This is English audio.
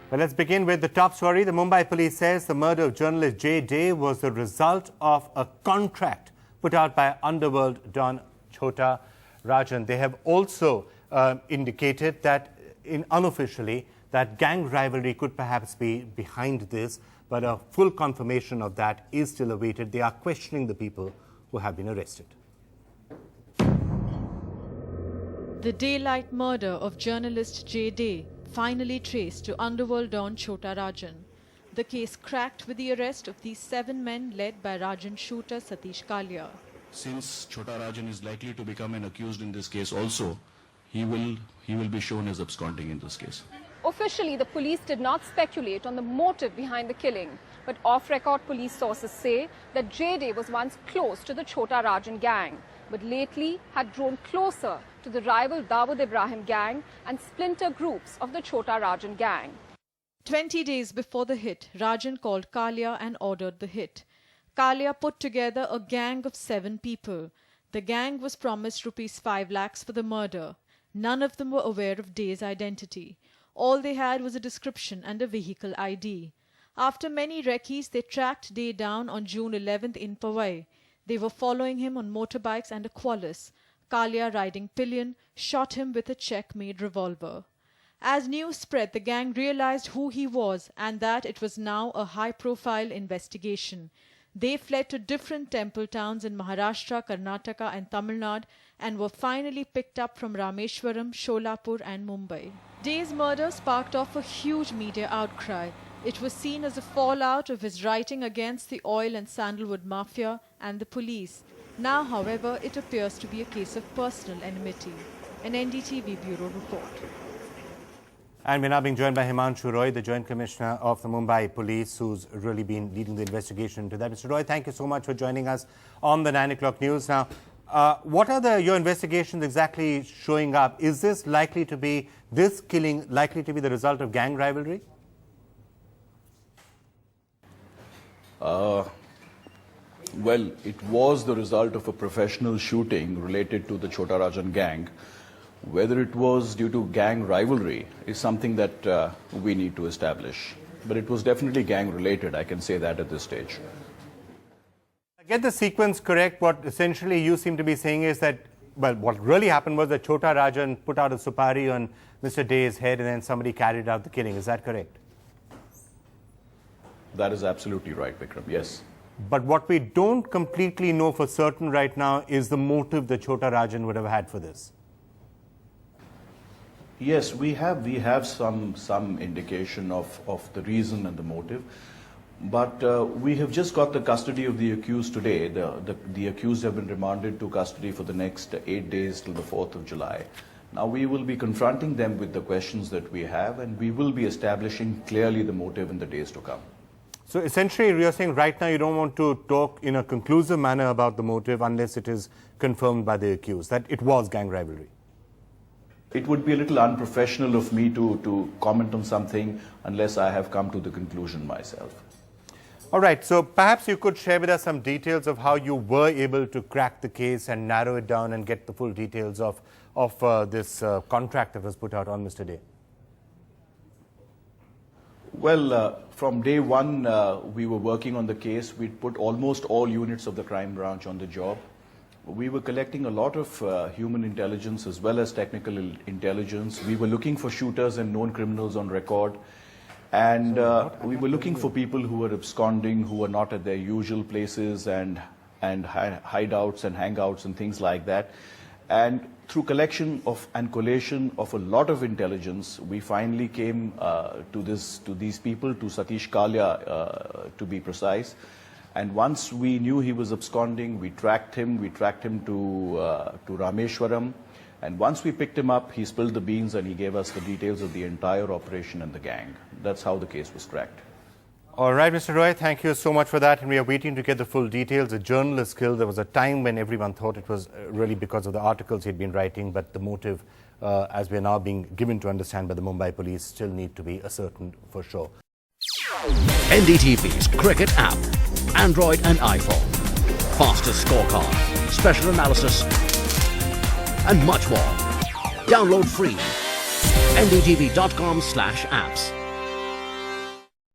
Well, let's begin with the top story. The Mumbai police says the murder of journalist J Dey was the result of a contract put out by underworld don Chhota Rajan. They have also indicated that unofficially that gang rivalry could perhaps be behind this, but a full confirmation of that is still awaited. They are questioning the people who have been arrested. The daylight murder of journalist J Dey finally traced to underworld don Chhota Rajan. The case cracked with the arrest of these 7 men led by Rajan shooter Satish Kalia. Since Chhota Rajan is likely to become an accused in this case also, he will be shown as absconding in this case. Officially, the police did not speculate on the motive behind the killing, but off-record police sources say that J Dey was once close to the Chhota Rajan gang, but lately had grown closer to the rival Dawood Ibrahim gang and splinter groups of the Chhota Rajan gang. 20 days before the hit, Rajan called Kalia and ordered the hit. Kalia put together a gang of 7 people. The gang was promised ₹5 lakhs for the murder. None of them were aware of Dey's identity. All they had was a description and a vehicle ID. After many recce's, they tracked Dey down on June 11th in Powai. They were following him on motorbikes and a Qualis. Kalia, riding pillion, shot him with a check-made revolver. As news spread, the gang realized who he was and that it was now a high-profile investigation. They fled to different temple towns in Maharashtra, Karnataka and Tamil Nadu and were finally picked up from Rameshwaram, Sholapur and Mumbai. Dey's murder sparked off a huge media outcry. It was seen as a fallout of his writing against the oil and sandalwood mafia and the police. Now, however, it appears to be a case of personal enmity. An NDTV Bureau report. And we're now being joined by Himanshu Roy, the Joint Commissioner of the Mumbai Police, who's really been leading the investigation into that. Mr. Roy, thank you so much for joining us on the 9 o'clock news. Now, what are your investigations exactly showing up? Is this killing likely to be the result of gang rivalry? Well, it was the result of a professional shooting related to the Chhota Rajan gang. Whether it was due to gang rivalry is something that we need to establish. But it was definitely gang related, I can say that at this stage. I get the sequence correct. What essentially you seem to be saying is that, well, what really happened was that Chhota Rajan put out a supari on Mr. Dey's head and then somebody carried out the killing. Is that correct? That is absolutely right, Vikram, yes. But what we don't completely know for certain right now is the motive that Chhota Rajan would have had for this. Yes, we have some indication of the reason and the motive, but we have just got the custody of the accused today. The accused have been remanded to custody for the next 8 days till the 4th of July. Now we will be confronting them with the questions that we have, and we will be establishing clearly the motive in the days to come. So essentially you're saying right now you don't want to talk in a conclusive manner about the motive unless it is confirmed by the accused, that it was gang rivalry. It would be a little unprofessional of me to comment on something unless I have come to the conclusion myself. All right, so perhaps you could share with us some details of how you were able to crack the case and narrow it down and get the full details of this contract that was put out on Mr. Dey. Well, from day one, we were working on the case. We'd put almost all units of the crime branch on the job. We were collecting a lot of human intelligence as well as technical intelligence. We were looking for shooters and known criminals on record. And we were looking for people who were absconding, who were not at their usual places and hideouts and hangouts and things like that. And through collection and collation of a lot of intelligence, we finally came to these people, to Satish Kalia to be precise. And once we knew he was absconding, we tracked him to Rameshwaram. And once we picked him up, he spilled the beans and he gave us the details of the entire operation and the gang. That's how the case was cracked. All right, Mr. Roy, thank you so much for that. And we are waiting to get the full details. A journalist killed. There was a time when everyone thought it was really because of the articles he'd been writing, but the motive, as we are now being given to understand by the Mumbai police, still need to be ascertained for sure. NDTV's cricket app, Android and iPhone, fastest scorecard, special analysis, and much more. Download free. ndtv.com/apps.